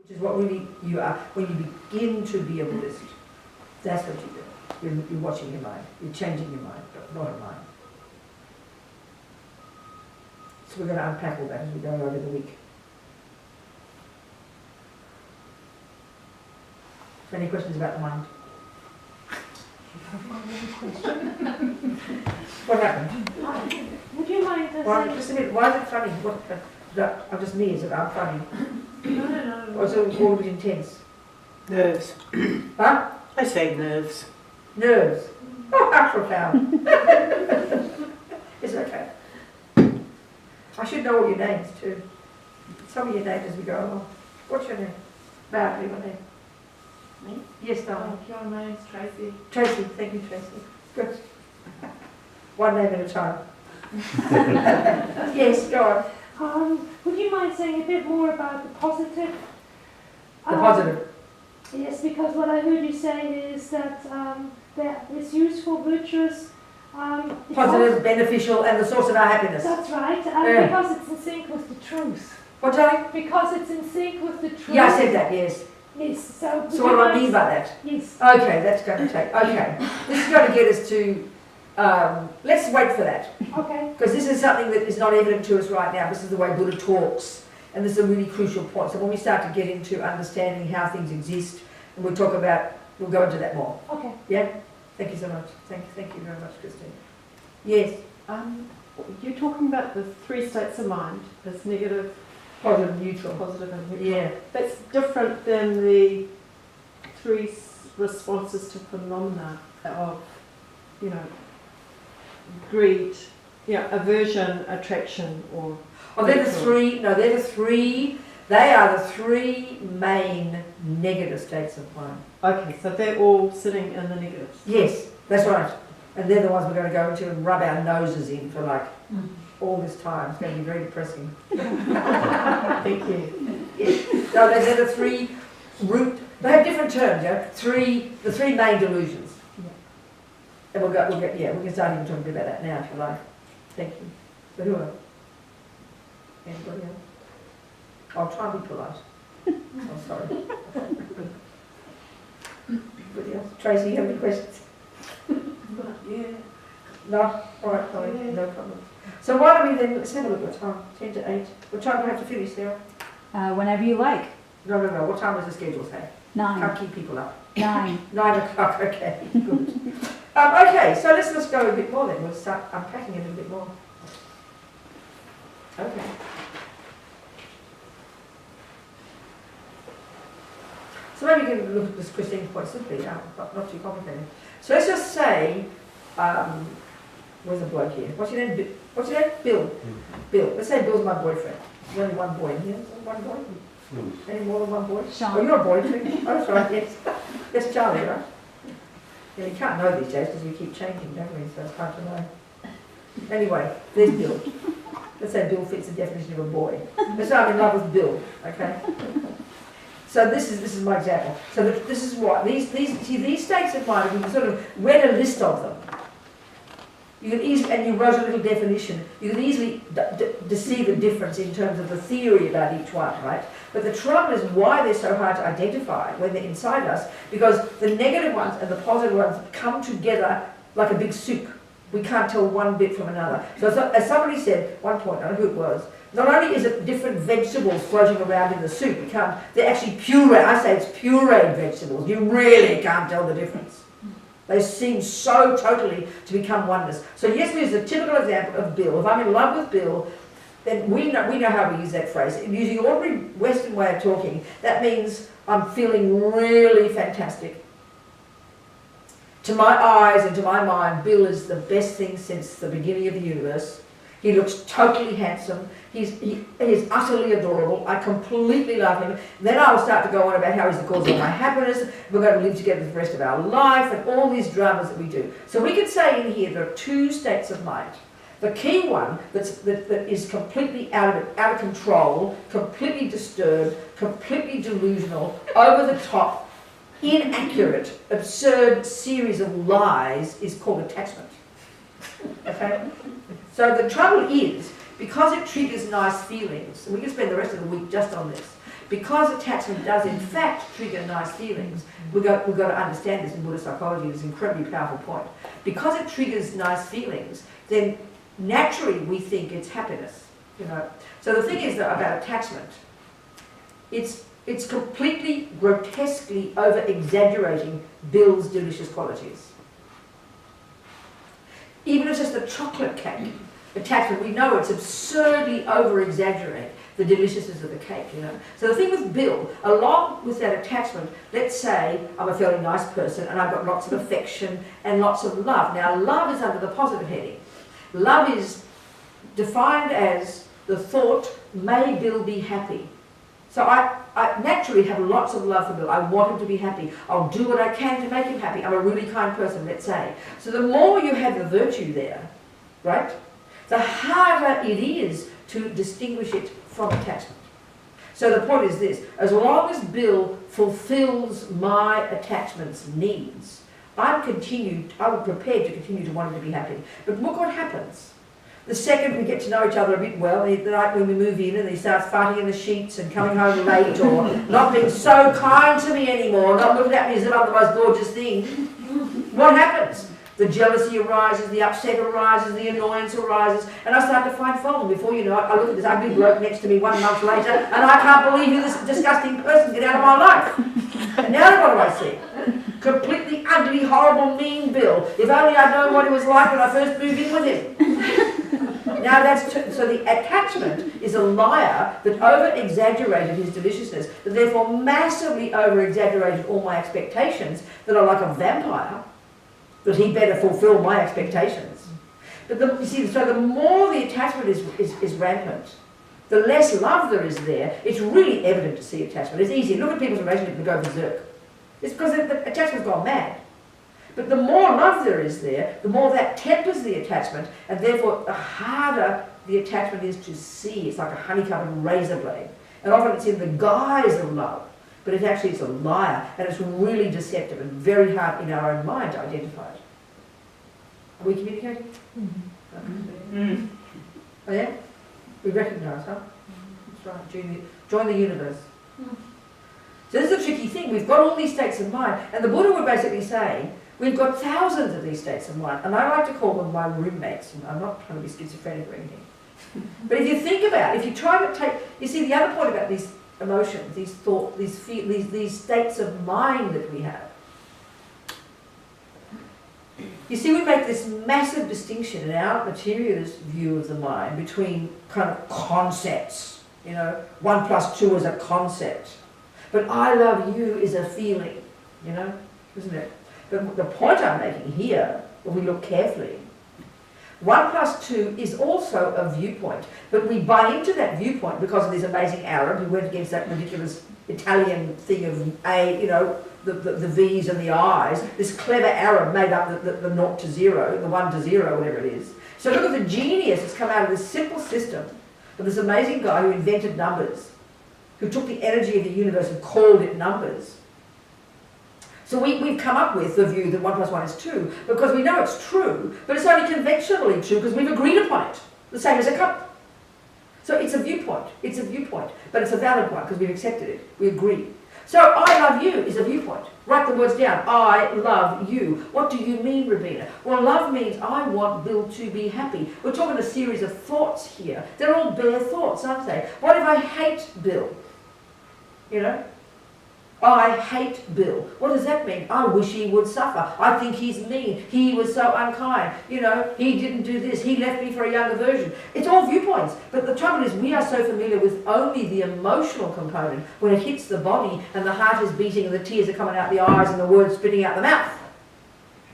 Which is what really you are when you begin to be a Buddhist. That's what you do. You're watching your mind. You're changing your mind, but not a mind. So we're going to unpack all that as we go over the week. So any questions about the mind? What happened? Would you mind Just a minute. Why is it funny? I'm just me, is it? I'm funny. No. Or is it all intense? Nerves. Huh? I say nerves. Nerves. Oh, how profound. It's okay. I should know all your names too. Some of your names as we go along. What's your name? Badly, your name? Me? Yes, darling. Your name's Tracy. Tracy, thank you, Tracy. Good. One name at a time. Yes, go on. Would you mind saying a bit more about the positive? The positive. Yes, because what I heard you say is that it's useful, virtuous. Positive, beneficial, and the source of our happiness. That's right, Yeah. because it's in sync with the truth. What, darling? Because it's in sync with the truth. Yeah, I said that, yes. Yes, so So what do I mean by that? Yes. Okay, that's going to take, okay. This is going to get us to, let's wait for that. Okay. Because this is something that is not evident to us right now. This is the way Buddha talks. And this is a really crucial point. So when we start to get into understanding how things exist, and we'll talk about, we'll go into that more. Okay. Yeah? Thank you so much. Thank you very much, Christine. Yes? You're talking about the three states of mind as negative, Positive, neutral. positive, and neutral. Yeah. That's different than the three responses to phenomena of, greed, aversion, attraction, or... Oh, they're the three, they are the three main negative states of mind. Okay, so they're all sitting in the negatives. Yes, that's right. And they're the ones we're going to go into and rub our noses in for all this time. It's going to be very depressing. Thank you. Yes. No, they're the three root, they have different terms, the three main delusions. Yeah. And we can start even talking about that now if you like. Thank you. So who are? Anybody else? I'll try and be polite. I'm sorry. Anybody else? Tracy, you have any questions? Yeah. No? All right, fine. Yeah. No problem. So why don't we then, let's have a look at time. 10 to 8. What time do we have to finish, Sarah? Whenever you like. No. What time does the schedule say? 9. Can't keep people up. 9. 9 o'clock, okay. Good. Okay, so let's go a bit more then. We'll start unpacking it a bit more. Okay. So maybe you can look at this Christine's point simply, not too complicated. So let's just say, where's the bloke here? What's your name? What's your name? Bill. Bill. Let's say Bill's my boyfriend. There's only one boy in here. One boy? Any more than one boy? Sean. Oh, you're a boy too? Oh, that's right, yes. That's Charlie, right? Yeah, you can't know these days because we keep changing, don't we? So it's hard to know. Anyway, there's Bill. Let's say Bill fits the definition of a boy. Let's say I'm in love with Bill, okay? So this is my example. So this is what these states of mind. We sort of read a list of them. You can easily, and you wrote a little definition. You can easily see the difference in terms of the theory about each one, right? But the trouble is why they're so hard to identify when they're inside us, because the negative ones and the positive ones come together like a big soup. We can't tell one bit from another. So as somebody said at one point, I don't know who it was, not only is it different vegetables floating around in the soup, they're actually pureed. I say it's pureed vegetables. You really can't tell the difference. They seem so totally to become oneness. So yes, there's a typical example of Bill. If I'm in love with Bill, then we know how we use that phrase. Using the ordinary Western way of talking, that means I'm feeling really fantastic. To my eyes and to my mind, Bill is the best thing since the beginning of the universe. He looks totally handsome. He is utterly adorable. I completely love him. Then I will start to go on about how he's the cause of my happiness. We're going to live together for the rest of our life and all these dramas that we do. So we could say in here there are two states of mind. The key one that is completely out of control, completely disturbed, completely delusional, over the top, inaccurate, absurd series of lies is called attachment. Okay? So the trouble is, because it triggers nice feelings, and we can spend the rest of the week just on this, because attachment does in fact trigger nice feelings, we've got to understand this in Buddhist psychology. It's an incredibly powerful point. Because it triggers nice feelings, then naturally we think it's happiness. You know. So the thing is that about attachment, it's completely grotesquely over-exaggerating Bill's delicious qualities. Even if it's just a chocolate cake attachment, we know it's absurdly over-exaggerate the deliciousness of the cake, you know. So the thing with Bill, along with that attachment, let's say I'm a fairly nice person and I've got lots of affection and lots of love. Now love is under the positive heading. Love is defined as the thought, may Bill be happy. So I naturally have lots of love for Bill. I want him to be happy. I'll do what I can to make him happy. I'm a really kind person, let's say. So the more you have the virtue there, right, the harder it is to distinguish it from attachment. So the point is this: as long as Bill fulfills my attachment's needs, I'm prepared to continue to want him to be happy. But look what happens. The second we get to know each other a bit well, the night when we move in and he starts farting in the sheets and coming home late or not being so kind to me anymore, not looking at me as if I'm the most gorgeous thing, what happens? The jealousy arises, the upset arises, the annoyance arises, and I start to find fault. And before you know it, I look at this ugly bloke next to me 1 month later, and I can't believe you're this disgusting person. Get out of my life. And now what do I see? Completely ugly, horrible, mean Bill. If only I'd known what he was like when I first moved in with him. Now so the attachment is a liar that over-exaggerated his deliciousness, that therefore massively over-exaggerated all my expectations, that are like a vampire, that he better fulfill my expectations. But you see, so the more the attachment is rampant, the less love there is there. It's really evident to see attachment. It's easy. Look at people's relationship and go berserk. It's because the attachment's gone mad. But the more love there is there, the more that tempers the attachment, and therefore the harder the attachment is to see. It's like a honeycomb razor blade. And often it's in the guise of love, but it actually is a liar, and it's really deceptive and very hard in our own mind to identify it. Are we communicating? Mm-hmm. Mm-hmm. Oh yeah? We recognise, huh? That's right. Join the universe. Mm. So this is a tricky thing. We've got all these states of mind, and the Buddha would basically say, we've got thousands of these states of mind, and I like to call them my roommates. I'm not trying to be schizophrenic or anything. But if you think about it, if you try to take, you see the other point about these emotions, these thoughts, these states of mind that we have. You see, we make this massive distinction in our materialist view of the mind between kind of concepts, you know, 1 + 2 is a concept. But I love you is a feeling, you know, isn't it? But the point I'm making here, if we look carefully, 1 + 2 is also a viewpoint, but we buy into that viewpoint because of this amazing Arab who went against that ridiculous Italian thing of the V's and the I's. This clever Arab made up the 0 to 0, the 1 to 0, whatever it is. So look at the genius that's come out of this simple system of this amazing guy who invented numbers, who took the energy of the universe and called it numbers. So we've come up with the view that 1 + 1 is 2 because we know it's true, but it's only conventionally true because we've agreed upon it, the same as a cup. So it's a viewpoint, but it's a valid one because we've accepted it, we agree. So I love you is a viewpoint. Write the words down. I love you. What do you mean, Robina? Well, love means I want Bill to be happy. We're talking a series of thoughts here. They're all bare thoughts, aren't they? What if I hate Bill? You know? I hate Bill. What does that mean? I wish he would suffer. I think he's mean. He was so unkind. You know, he didn't do this. He left me for a younger version. It's all viewpoints. But the trouble is we are so familiar with only the emotional component when it hits the body and the heart is beating and the tears are coming out the eyes and the words spitting out the mouth.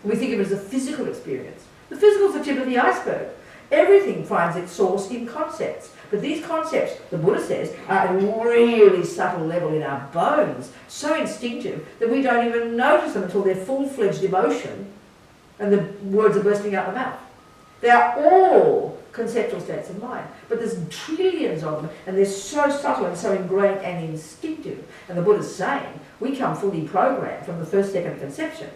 We think of it as a physical experience. The physical is the tip of the iceberg. Everything finds its source in concepts. But these concepts, the Buddha says, are at a really subtle level in our bones, so instinctive that we don't even notice them until they're full-fledged emotion and the words are bursting out the mouth. They are all conceptual states of mind, but there's trillions of them, and they're so subtle and so ingrained and instinctive. And the Buddha's saying, we come fully programmed from the first second of conception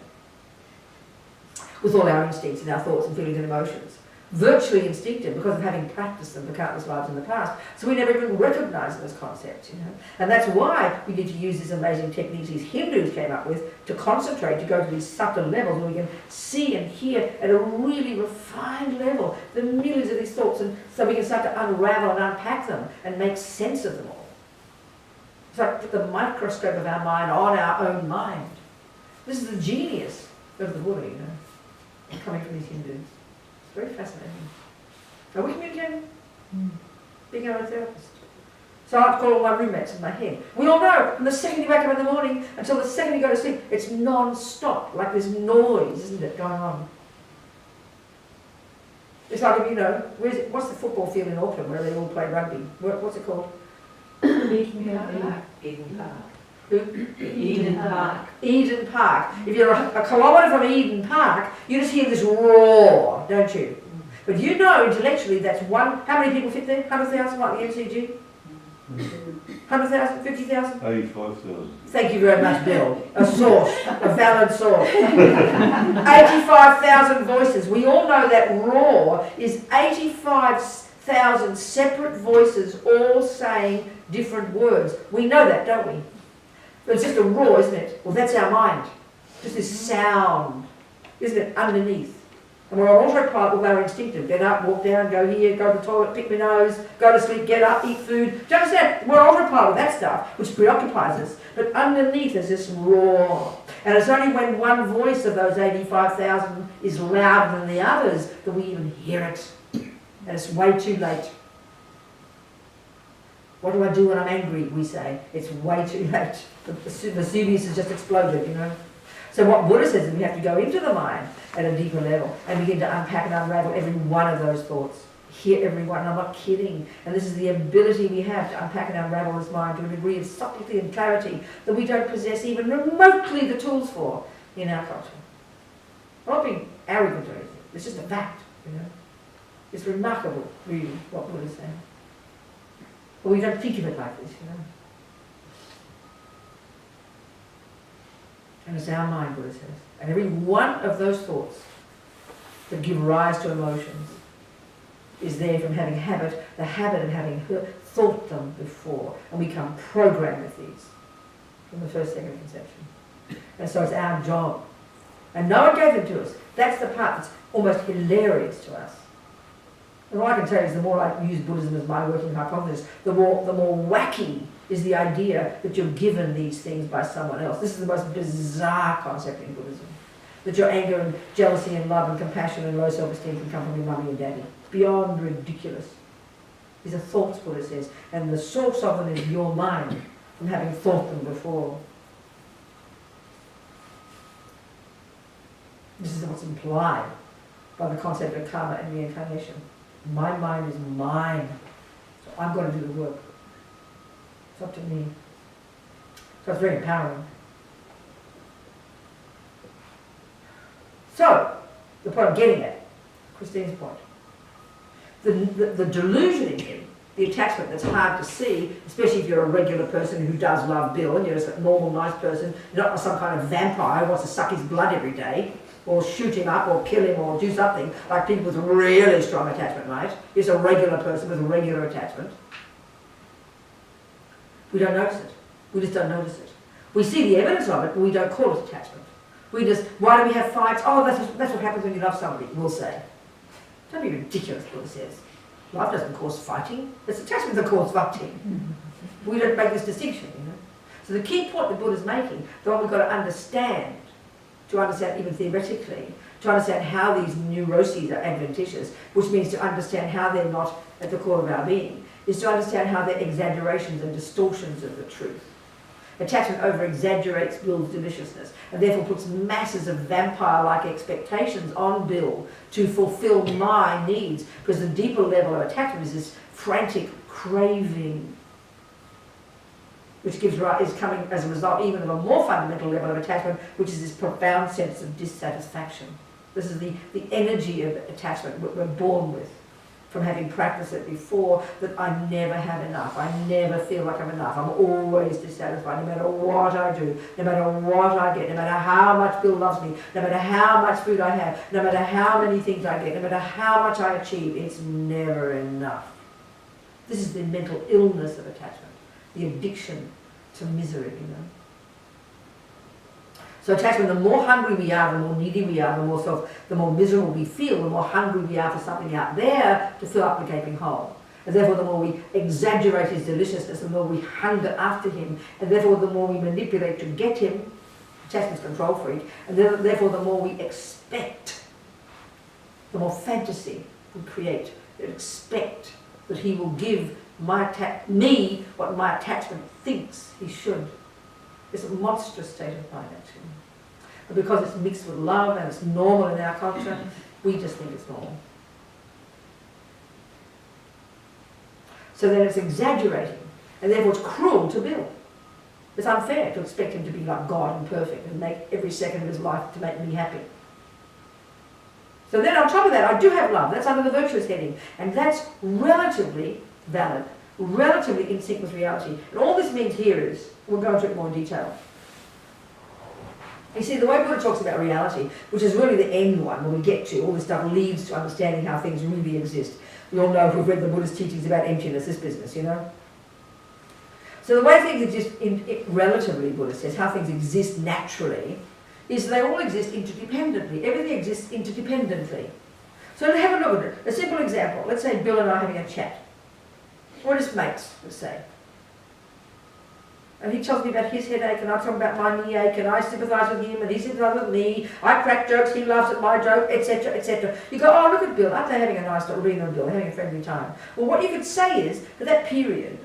with all our instincts and our thoughts and feelings and emotions. virtually instinctive because of having practiced them for countless lives in the past. So we never even recognise them as concepts, you know. And that's why we need to use these amazing techniques these Hindus came up with to concentrate, to go to these subtle levels where we can see and hear at a really refined level the millions of these thoughts, and so we can start to unravel and unpack them and make sense of them all. It's like put the microscope of our mind on our own mind. This is the genius of the Buddha, you know, coming from these Hindus. It's very fascinating. Are we communicating? Being our own therapist. So I call all my roommates in my head. We all know, from the second you wake up in the morning until the second you go to sleep, it's non-stop, like this noise, isn't it, going on? It's like, you know, what's the football field in Auckland where they all play rugby? What's it called? Eden Park. Who? Eden Park. Eden Park. If you're a kilometre from Eden Park, you just hear this roar, don't you? But you know intellectually that's one. How many people fit there? 100,000 like the MCG? 100,000? 50,000? 85,000. Thank you very much, Bill. A source, a valid source. 85,000 voices. We all know that roar is 85,000 separate voices all saying different words. We know that, don't we? But it's just a roar, isn't it? Well, that's our mind. Just this sound, isn't it, underneath. And we're on autopilot with our instinctive. Get up, walk down, go here, go to the toilet, pick my nose, go to sleep, get up, eat food. Do you understand? We're on autopilot with that stuff, which preoccupies us. But underneath is this roar. And it's only when one voice of those 85,000 is louder than the others that we even hear it. And it's way too late. What do I do when I'm angry, we say? It's way too late. The Vesuvius has just exploded, you know. So what Buddha says is we have to go into the mind at a deeper level and begin to unpack and unravel every one of those thoughts. Hear every one, and I'm not kidding. And this is the ability we have to unpack and unravel this mind to a degree of subtlety and clarity that we don't possess even remotely the tools for in our culture. I'm not being arrogant or anything. It's just a fact, you know. It's remarkable, really, what Buddha's saying. But we don't think of it like this, you know. And it's our mind, Buddha says. And every one of those thoughts that give rise to emotions is there from having the habit of having thought them before. And we come programmed with these from the first second of conception. And so it's our job. And no one gave them to us. That's the part that's almost hilarious to us. And all I can tell you is the more I use Buddhism as my working hypothesis, the more wacky is the idea that you're given these things by someone else. This is the most bizarre concept in Buddhism. That your anger and jealousy and love and compassion and low self-esteem can come from your mummy and daddy. Beyond ridiculous. These are thoughts, Buddha says, and the source of them is your mind, from having thought them before. This is what's implied by the concept of karma and reincarnation. My mind is mine, so I'm going to do the work. It's up to me. So it's very empowering. So, the point I'm getting at, Christine's point, the delusion in you, the attachment that's hard to see, especially if you're a regular person who does love Bill and you're just a normal, nice person, not some kind of vampire who wants to suck his blood every day, or shoot him up, or kill him, or do something, like people with really strong attachment, right? It's a regular person with a regular attachment. We don't notice it. We just don't notice it. We see the evidence of it, but we don't call it attachment. We just, why do we have fights? Oh, that's what happens when you love somebody, we'll say. Don't be ridiculous, Buddha says. Love doesn't cause fighting. It's attachment that causes fighting. We don't make this distinction, you know. So the key point the Buddha's making, the one we've got to understand even theoretically, to understand how these neuroses are adventitious, which means to understand how they're not at the core of our being, is to understand how they're exaggerations and distortions of the truth. Attachment over-exaggerates Bill's deliciousness and therefore puts masses of vampire-like expectations on Bill to fulfill my needs, because the deeper level of attachment is this frantic craving, which is coming as a result even of a more fundamental level of attachment, which is this profound sense of dissatisfaction. This is the energy of attachment we're born with. from having practiced it before, that I never have enough. I never feel like I'm enough. I'm always dissatisfied, no matter what I do, no matter what I get, no matter how much Bill loves me, no matter how much food I have, no matter how many things I get, no matter how much I achieve, it's never enough. This is the mental illness of attachment, the addiction to misery, you know. So attachment, the more hungry we are, the more needy we are, the more miserable we feel, the more hungry we are for something out there to fill up the gaping hole. And therefore the more we exaggerate his deliciousness, the more we hunger after him, and therefore the more we manipulate to get him, attachment's control freak, and therefore the more we expect, the more fantasy we create, expect that he will give me what my attachment thinks he should. It's a monstrous state of mind, actually. But because it's mixed with love and it's normal in our culture, we just think it's normal. So then it's exaggerating, and therefore it's cruel to Bill. It's unfair to expect him to be like God and perfect and make every second of his life to make me happy. So then on top of that, I do have love. That's under the virtuous heading. And that's relatively valid, relatively in sync with reality. And all this means here is, we'll go into it more in detail. You see, the way Buddha talks about reality, which is really the end one, when we get to, all this stuff leads to understanding how things really exist. We all know who've read the Buddha's teachings about emptiness, this business, you know. So the way things exist, relatively, Buddha says, how things exist naturally, is they all exist interdependently. Everything exists interdependently. So let's have a look at it. A simple example. Let's say Bill and I are having a chat. We're just mates, let's say. And he tells me about his headache, and I talk about my knee ache, and I sympathise with him, and he sympathises with me. I crack jokes, he laughs at my joke, etc., etc. You go, oh, look at Bill, aren't they having a nice, Robina and Bill, having a friendly time? Well, what you could say is, for that period,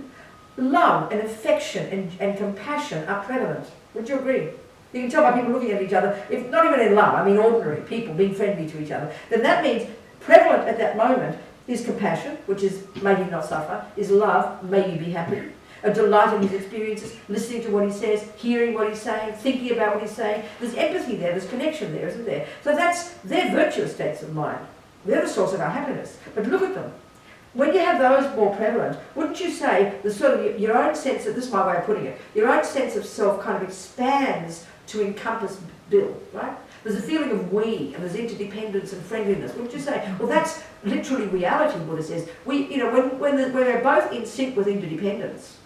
love and affection and compassion are prevalent. Would you agree? You can tell by people looking at each other, if not even in love, I mean ordinary people being friendly to each other, then that means prevalent at that moment is compassion, which is may you not suffer, is love, may you be happy, a delight in his experiences, listening to what he says, hearing what he's saying, thinking about what he's saying. There's empathy there, there's connection there, isn't there? So they're virtuous states of mind. They're the source of our happiness. But look at them. When you have those more prevalent, wouldn't you say the sort of your own sense of, this is my way of putting it, your own sense of self kind of expands to encompass Bill, right? There's a feeling of we, and there's interdependence and friendliness. Wouldn't you say, well, that's literally reality, Buddha says. When we're both in sync with interdependence,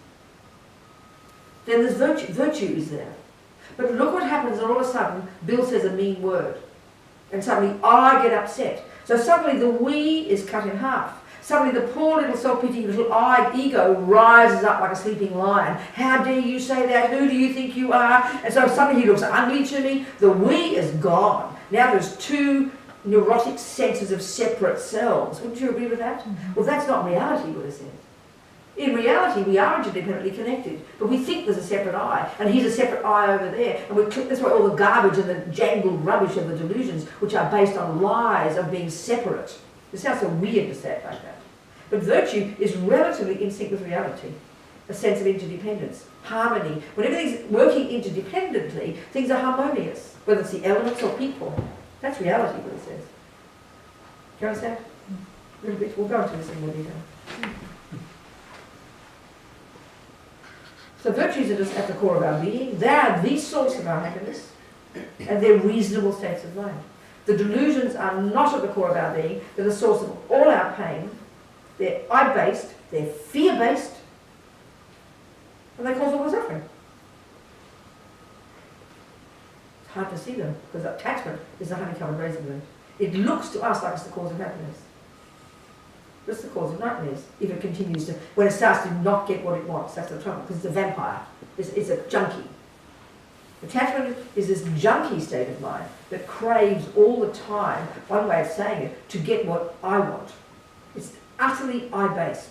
then there's virtue is there. But look what happens, and all of a sudden, Bill says a mean word. And suddenly I get upset. So suddenly the we is cut in half. Suddenly the poor little self-pitying little ego rises up like a sleeping lion. How dare you say that? Who do you think you are? And so suddenly he looks ugly to me. The we is gone. Now there's two neurotic senses of separate selves. Wouldn't you agree with that? Mm-hmm. Well, that's not reality, Buddha says. In reality, we are interdependently connected, but we think there's a separate I, and he's a separate I over there, and that's why all the garbage and the jangled rubbish of the delusions, which are based on lies of being separate. It sounds so weird to say it like that. But virtue is relatively in sync with reality, a sense of interdependence, harmony. When everything's working interdependently, things are harmonious, whether it's the elements or people. That's reality, what it says. Do you understand? A little bit. We'll go into this in more detail. So virtues are just at the core of our being. They are the source of our happiness, and they're reasonable states of mind. The delusions are not at the core of our being. They're the source of all our pain. They're I-based, they're fear-based, and they cause all the suffering. It's hard to see them, because attachment is the honeycombed razor blade. It looks to us like it's the cause of happiness. That's the cause of nightmares, if it continues to, when it starts to not get what it wants. That's the trouble, because it's a vampire. It's a junkie. Attachment is this junkie state of mind that craves all the time, one way of saying it, to get what I want. It's utterly I-based.